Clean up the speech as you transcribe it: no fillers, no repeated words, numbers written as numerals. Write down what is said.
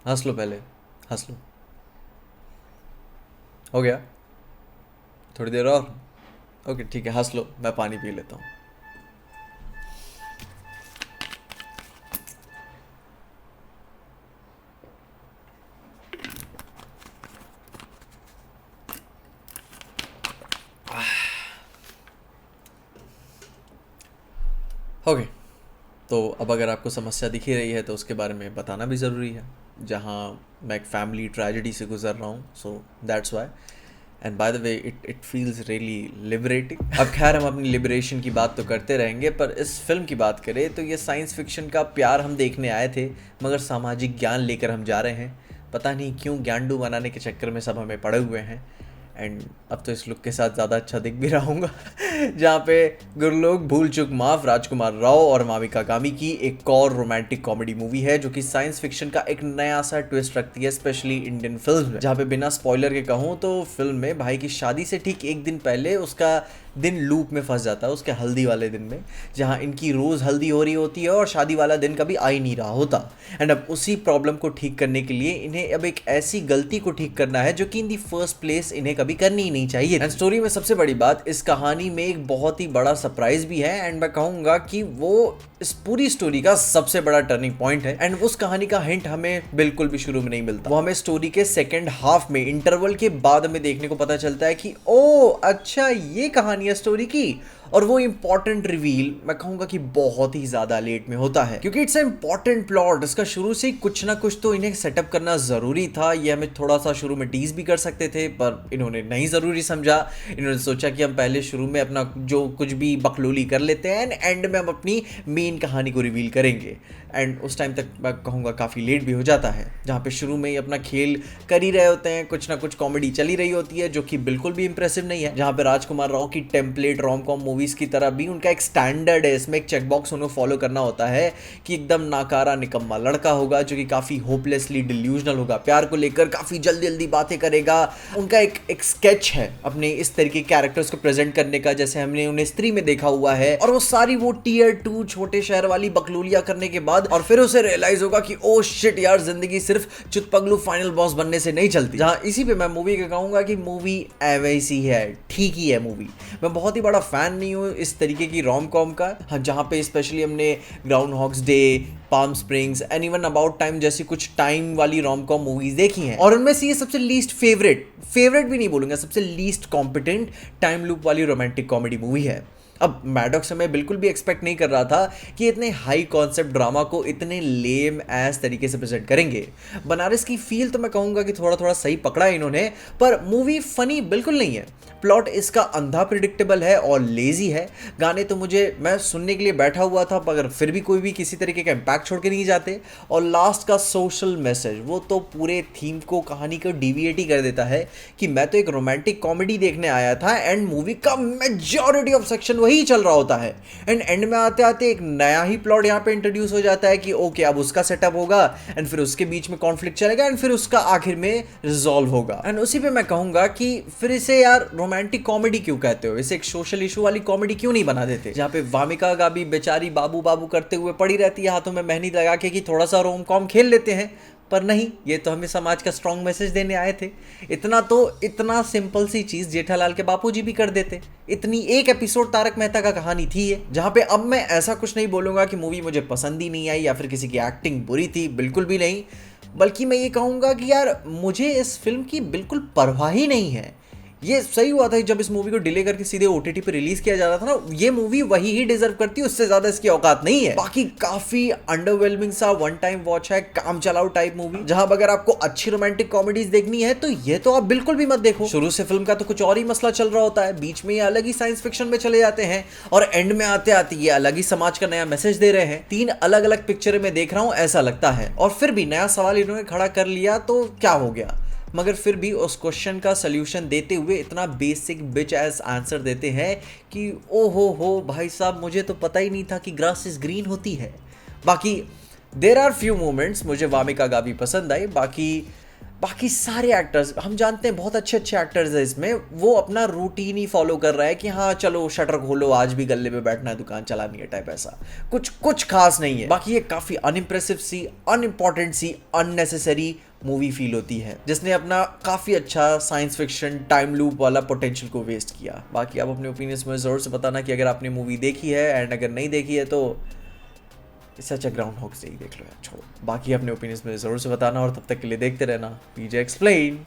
हंस लो पहले, हंस लो। हो गया? थोड़ी देर और? ओके ठीक है, हंस लो, मैं पानी पी लेता हूँ। ओके, तो अब अगर आपको समस्या दिख ही रही है तो उसके बारे में बताना भी ज़रूरी है। जहाँ मैं एक फैमिली ट्रेजेडी से गुजर रहा हूँ, so that's why. And by the way it it feels really liberating. अब खैर, हम अपनी लिबरेशन की बात तो करते रहेंगे, पर इस फिल्म की बात करें तो ये साइंस फिक्शन का प्यार हम देखने आए थे, मगर सामाजिक ज्ञान लेकर हम जा रहे हैं। पता नहीं क्यों ज्ञानडू बनाने के चक्कर में सब हमें पड़े हुए हैं। एंड अब तो इस लुक के साथ ज़्यादा अच्छा दिख भी रहा हूँगा। जहाँ पे गुरलोक भूल चूक माफ राजकुमार राव और मामिका गामी की एक और रोमांटिक कॉमेडी मूवी है, जो कि साइंस फिक्शन का एक नया सा ट्विस्ट रखती है, स्पेशली इंडियन फिल्म में। जहाँ पे बिना स्पॉइलर के कहूँ तो फिल्म में भाई की शादी से ठीक एक दिन पहले उसका दिन लूप में फंस जाता है, उसके हल्दी वाले दिन में, जहाँ इनकी रोज़ हल्दी हो रही होती है और शादी वाला दिन कभी आ ही नहीं रहा होता। एंड अब उसी प्रॉब्लम को ठीक करने के लिए इन्हें अब एक ऐसी गलती को ठीक करना है जो कि इन दी फर्स्ट प्लेस इन्हें कभी करनी ही नहीं चाहिए। एंड स्टोरी में सबसे बड़ी बात, इस कहानी में एक बहुत ही बड़ा सरप्राइज भी है, एंड मैं कहूँगा कि वो इस पूरी स्टोरी का सबसे बड़ा टर्निंग पॉइंट है। एंड उस कहानी का हिंट हमें बिल्कुल भी शुरू में नहीं मिलता, वो हमें स्टोरी के सेकेंड हाफ में इंटरवल के बाद हमें देखने को पता चलता है कि ओ अच्छा ये कहानी है स्टोरी की। और वो इंपॉर्टेंट रिवील मैं कहूंगा कि बहुत ही ज्यादा लेट में होता है, क्योंकि इट्स इंपॉर्टेंट प्लॉट, इसका शुरू से ही कुछ ना कुछ तो इन्हें सेटअप करना जरूरी था। ये हमें थोड़ा सा शुरू में टीज भी कर सकते थे, पर इन्होंने नहीं जरूरी समझा। इन्होंने सोचा कि हम पहले शुरू में अपना जो कुछ भी बकलोली कर लेते हैं, एंड में हम अपनी मेन कहानी को रिवील करेंगे। एंड उस टाइम तक मैं कहूँगा काफ़ी लेट भी हो जाता है, जहाँ पे शुरू में ही अपना खेल कर ही रहे होते हैं, कुछ ना कुछ कॉमेडी चली रही होती है जो कि बिल्कुल भी इंप्रेसिव नहीं है। जहाँ पे राजकुमार राव की टेम्पलेट रोम कॉम मूवीज़ की तरह भी उनका एक स्टैंडर्ड है, इसमें एक चेकबॉक्स उन्हें फॉलो करना होता है कि एकदम नाकारा निकम्मा लड़का होगा जो कि काफ़ी होपलेसली डिल्यूजनल होगा, प्यार को लेकर काफ़ी जल्दी जल्दी बातें करेगा। उनका एक स्केच है अपने इस तरीके के कैरेक्टर्स को प्रेजेंट करने का, जैसे हमने उन्हें स्त्री में देखा हुआ है। और वो सारी वो टीयर 2 छोटे शहर वाली बकलोलियां करने के बाद और फिर उसे रियलाइज होगा कि ओ शिट यार, जिंदगी सिर्फ चुतपगलू फाइनल बॉस बनने से नहीं चलती। जहां इसी पे मैं मूवी का कहूंगा कि मूवी वैसी है, ठीक ही है मूवी। मैं बहुत ही बड़ा फैन नहीं हूँ इस तरीके की रोम कॉम का, जहाँ पे स्पेशली हमने Groundhog Day, Palm Springs and even About Time जैसी कुछ टाइम वाली रोम कॉम मूवीज देखी हैं, और उनमें से ये सबसे लीस्ट फेवरेट भी नहीं बोलूंगा, सबसे लीस्ट कॉम्पिटेंट टाइम लूप वाली रोमांटिक कॉमेडी मूवी है। अब मैडॉक से मैं बिल्कुल भी एक्सपेक्ट नहीं कर रहा था कि इतने हाई कॉन्सेप्ट ड्रामा को इतने लेम एस तरीके से प्रेजेंट करेंगे। बनारस की फील तो मैं कहूँगा कि थोड़ा थोड़ा सही पकड़ा है इन्होंने, पर मूवी फनी बिल्कुल नहीं है। प्लॉट इसका अंधा प्रिडिक्टेबल है और लेजी है। गाने तो मैं सुनने के लिए बैठा हुआ था, मगर फिर भी कोई भी किसी तरीके का इम्पैक्ट छोड़ के नहीं जाते। और लास्ट का सोशल मैसेज वो तो पूरे थीम को, कहानी को डिविएट ही कर देता है कि मैं तो एक रोमांटिक कॉमेडी देखने आया था, एंड मूवी का मेजॉरिटी ऑफ सेक्शन वही चल रहा होता है। एंड एंड में आते आते एक नया ही प्लॉट यहाँ पे इंट्रोड्यूस हो जाता है कि ओके अब उसका सेटअप होगा, एंड फिर उसके बीच में कॉन्फ्लिक्ट चलेगा, एंड फिर उसका आखिर में रिजॉल्व होगा। एंड उसी पे मैं कहूंगा कि फिर इसे यार रोमांटिक कॉमेडी क्यों कहते हो, इसे एक सोशल इशू वाली कॉमेडी क्यों नहीं बना देते, जहाँ पे वामिका गाबी बेचारी बाबू बाबू करते हुए पड़ी रहती है हाथों में मेहंदी लगा के कि थोड़ा सा रोम कॉम खेल लेते हैं। पर नहीं, ये तो हमें समाज का स्ट्रॉन्ग मैसेज देने आए थे। इतना सिंपल सी चीज जेठालाल के बापूजी भी कर देते। इतनी एक एपिसोड तारक मेहता का कहानी थी ये, जहां पे अब मैं ऐसा कुछ नहीं बोलूंगा कि मूवी मुझे पसंद ही नहीं आई या फिर किसी की एक्टिंग बुरी थी, बिल्कुल भी नहीं। बल्कि मैं ये कहूंगा कि यार मुझे इस फिल्म की बिल्कुल परवाह ही नहीं है। ये सही हुआ था जब इस मूवी को डिले करके सीधे ओटीटी पे रिलीज किया जा रहा था ना, ये मूवी वही ही डिजर्व करती है, उससे ज्यादा इसकी औकात नहीं है। बाकी काफी अंडरवेलमिंग सा वन टाइम वॉच है, काम चलाओ टाइप मूवी, जहां अगर आपको अच्छी रोमांटिक कॉमेडीज देखनी है तो ये तो आप बिल्कुल भी मत देखो। शुरू से फिल्म का तो कुछ और ही मसला चल रहा होता है, बीच में ये अलग ही साइंस फिक्शन में चले जाते हैं, और एंड में आते आते ये अलग ही समाज का नया मैसेज दे रहे हैं। 3 अलग अलग पिक्चरें में देख रहा हूं ऐसा लगता है, और फिर भी नया सवाल इन्होंने खड़ा कर लिया तो क्या हो गया। मगर फिर भी उस क्वेश्चन का सल्यूशन देते हुए इतना बेसिक बिच एज आंसर देते हैं कि ओ हो भाई साहब, मुझे तो पता ही नहीं था कि ग्रास इज ग्रीन होती है। बाकी देर आर फ्यू मोमेंट्स मुझे वामिका गावी पसंद आई, बाकी बाकी सारे एक्टर्स हम जानते हैं, बहुत अच्छे अच्छे एक्टर्स हैं इसमें, वो अपना रूटीन ही फॉलो कर रहा है कि हाँ चलो शटर खोलो, आज भी गले पे बैठना है, दुकान चलानी है टाइप, ऐसा कुछ खास नहीं है। बाकी ये काफ़ी अनइम्प्रेसिव सी, अनइम्पॉर्टेंट सी, अननेसेसरी मूवी फील होती है, जिसने अपना काफ़ी अच्छा साइंस फिक्शन टाइम लूप वाला पोटेंशियल को वेस्ट किया। बाकी आप अपने ओपिनियंस में ज़रूर से बताना कि अगर आपने मूवी देखी है, एंड अगर नहीं देखी है तो इससे अच्छा ग्राउंड हॉग से ही देख लो यार, छोड़ो। बाकी अपने ओपिनियंस में ज़रूर से बताना, और तब तक के लिए देखते रहना पीजे एक्सप्लेन।